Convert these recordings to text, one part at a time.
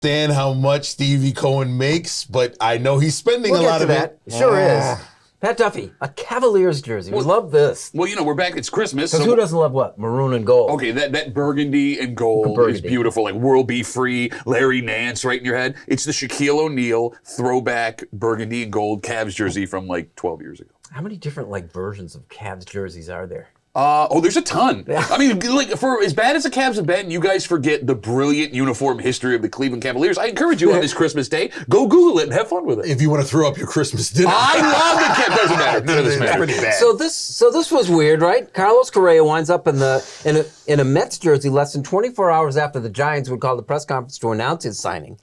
understand how much Stevie Cohen makes, but I know he's spending a lot of it. Sure is. Pat Duffy, a Cavaliers jersey. We love this. Well, we're back. It's Christmas. Because who doesn't love what? Maroon and gold. Okay, that burgundy and gold is beautiful. Like World Be Free, Larry Nance right in your head. It's the Shaquille O'Neal throwback burgundy and gold Cavs jersey from like 12 years ago. How many different versions of Cavs jerseys are there? There's a ton. I mean, for as bad as the Cavs have been, you guys forget the brilliant uniform history of the Cleveland Cavaliers. I encourage you on this Christmas day, go Google it and have fun with it. If you want to throw up your Christmas dinner. I love the Cavs. Doesn't matter. None of this matters. Pretty bad. So this was weird, right? Carlos Correa winds up in a Mets jersey less than 24 hours after the Giants would call the press conference to announce his signing.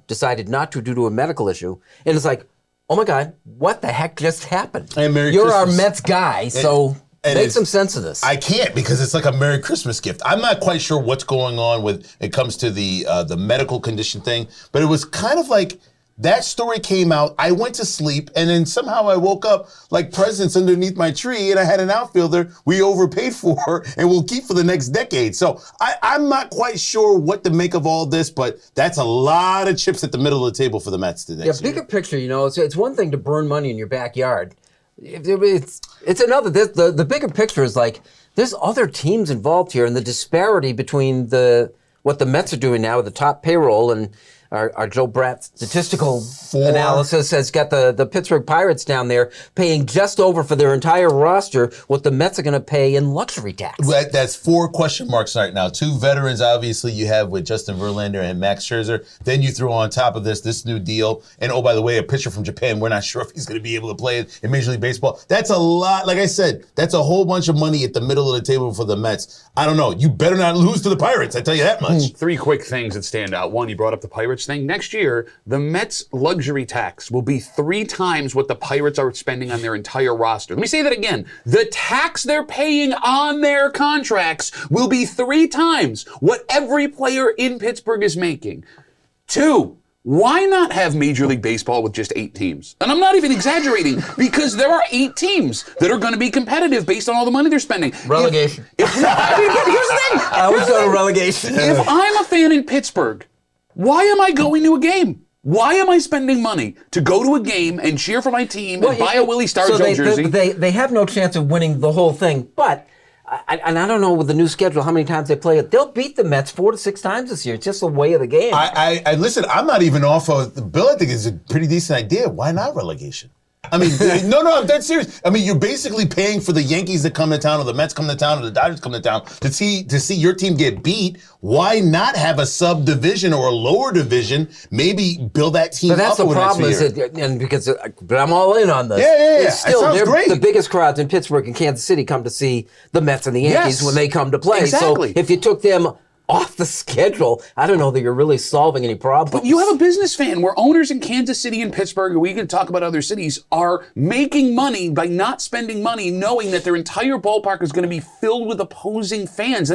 Decided not to due to a medical issue. And it's like, oh my God, what the heck just happened? And Merry You're Christmas. our Mets guy, so... Make some sense of this. I can't because it's like a Merry Christmas gift. I'm not quite sure what's going on with it comes to the medical condition thing, but it was kind of like that story came out. I went to sleep and then somehow I woke up like presents underneath my tree and I had an outfielder we overpaid for and we'll keep for the next decade. So I'm not quite sure what to make of all this, but that's a lot of chips at the middle of the table for the Mets today. Yeah, bigger picture, it's one thing to burn money in your backyard. It's another. The bigger picture is like there's other teams involved here, and the disparity between what the Mets are doing now with the top payroll and our Joe Bratt statistical analysis has got the Pittsburgh Pirates down there paying just over for their entire roster what the Mets are going to pay in luxury tax. That's 4 question marks right now. 2 veterans, obviously, you have with Justin Verlander and Max Scherzer. Then you throw on top of this new deal. And, oh, by the way, a pitcher from Japan. We're not sure if he's going to be able to play in Major League Baseball. That's a lot. Like I said, that's a whole bunch of money at the middle of the table for the Mets. I don't know. You better not lose to the Pirates. I tell you that much. 3 quick things that stand out. One, you brought up the Pirates thing. Next year, the Mets luxury tax will be 3 times what the Pirates are spending on their entire roster. Let me say that again. The tax they're paying on their contracts will be 3 times what every player in Pittsburgh is making. 2, why not have Major League Baseball with just 8 teams? And I'm not even exaggerating because there are 8 teams that are going to be competitive based on all the money they're spending. Relegation. Here's the thing. I always go to relegation. If I'm a fan in Pittsburgh, why am I going to a game? Why am I spending money to go to a game and cheer for my team and buy a Willie Stargell jersey? They have no chance of winning the whole thing, but and I don't know with the new schedule how many times they play it. They'll beat the Mets 4 to 6 times this year. It's just the way of the game. I listen, I'm not even off of the bill. I think it's a pretty decent idea. Why not relegation? I mean, no, I'm dead serious. I mean, you're basically paying for the Yankees to come to town, or the Mets come to town, or the Dodgers come to town to see your team get beat. Why not have a subdivision or a lower division? Maybe build that team up. But that's the problem, but I'm all in on this. Yeah. Still, sounds great. The biggest crowds in Pittsburgh and Kansas City come to see the Mets and the Yankees when they come to play. Exactly. So if you took them off the schedule, I don't know that you're really solving any problems. But you have a business fan where owners in Kansas City and Pittsburgh, we can talk about other cities, are making money by not spending money, knowing that their entire ballpark is going to be filled with opposing fans.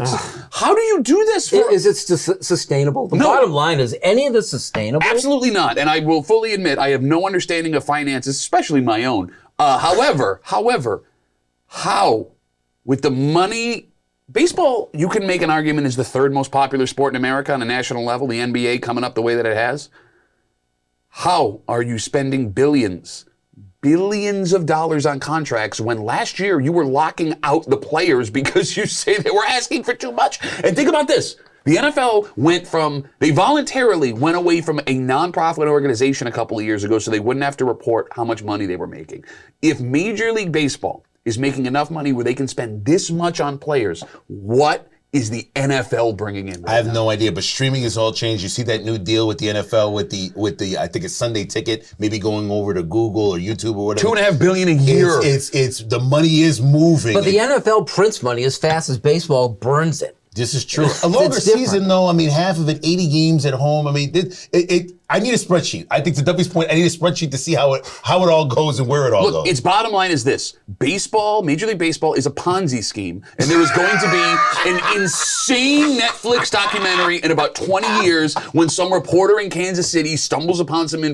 How do you do this? Is it sustainable? The bottom line is, any of this sustainable? Absolutely not. And I will fully admit, I have no understanding of finances, especially my own. However, how, with the money... Baseball, you can make an argument, is the 3rd most popular sport in America on a national level, the NBA coming up the way that it has. How are you spending billions of dollars on contracts when last year you were locking out the players because you say they were asking for too much? And think about this. The NFL they voluntarily went away from a nonprofit organization a couple of years ago so they wouldn't have to report how much money they were making. If Major League Baseball is making enough money where they can spend this much on players, what is the NFL bringing in? I have no idea, but streaming has all changed. You see that new deal with the NFL with the I think it's Sunday Ticket, maybe going over to Google or YouTube or whatever. $2.5 billion a year. It's the money is moving. But the NFL prints money as fast as baseball burns it. This is true. A longer season, though. I mean, half of it, 80 games at home. I mean, I need a spreadsheet. I think to Duffy's point, I need a spreadsheet to see how it all goes and where it all goes. Its bottom line is this: baseball, Major League Baseball, is a Ponzi scheme, and there is going to be an insane Netflix documentary in about 20 years when some reporter in Kansas City stumbles upon some information